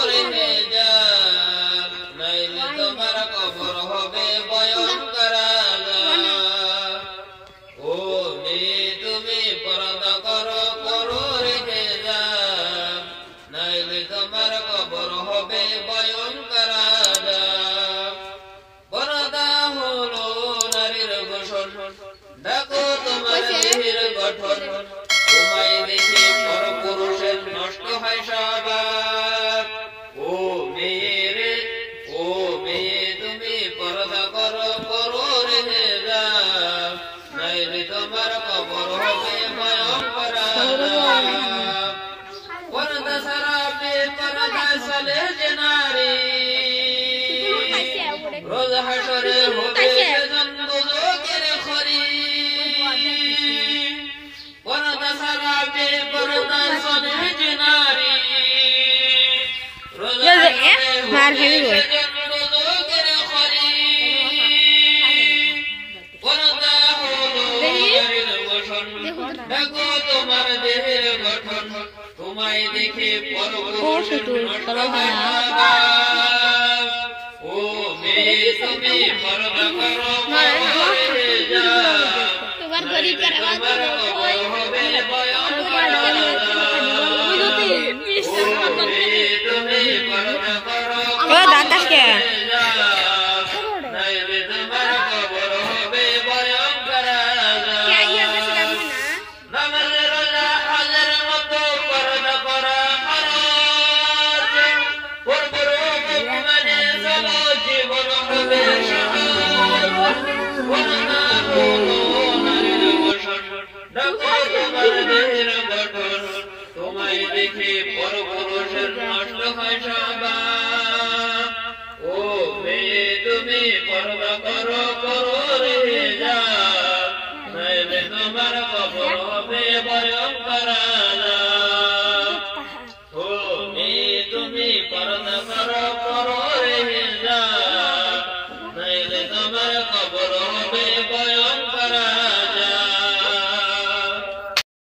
রে যাব নাইলে তোমার কবর হবে ভয়ঙ্কর আযাব ও মেয়ে তুমি পর্দা করো করো রে যাব নাইলে তোমার কবর হবে ভয়ঙ্কর আযাব পর্দা হলো নারীর ভূষণ দেখো তোমার দেহের গঠন তোমায় দেখে পরপুরুষের নষ্ট হয় স্বভাব ও মেয়ে তুমি পর্দা করো করো রে যাব নাইলে তোমার কবর হবে ভয়ঙ্কর আযাব পর্দা ছাড়া বেপরদা চলে যে নারী রোজ হাসরে হবে সেজন দুজকের খড়ি পর্দা ছাড়া বেপরদা চলে যে নারী রোজ হাসরে হবে সেজন দুজকের খড়ি পর্দা হলো নারীর ভূষণ দেখো তোমার দেহের গঠন তোমায় দেখে পরপুরুষের নষ্ট হয় স্বভাব ও মেয়ে তুমি পর্দা করো রে যাব নাইলে তোমার কবর হবে ভয়ঙ্কর আযাব ও মেয়ে তুমি পর্দা করো রে যাব নাইলে তোমার কবর হবে ভয়ঙ্কর আযাব নামাজ রোজা হজের মতো পর্দা করা ফরজ পরপুরুষ মানে চলো জীবন হবে সহজ পর্দা হলো নারীর ভূষণ দেখো তোমার দেহের গঠন তোমায় দেখে পরপুরুষের নষ্ট হয় স্বভাব ও মেয়ে তুমি পর্দা করো করো রে যাব নাইলে তোমার কবর হবে ভয়ঙ্কর আযাব ও মেয়ে তুমি পর্দা করো করো রে যাব নাইলে তোমার কবর হবে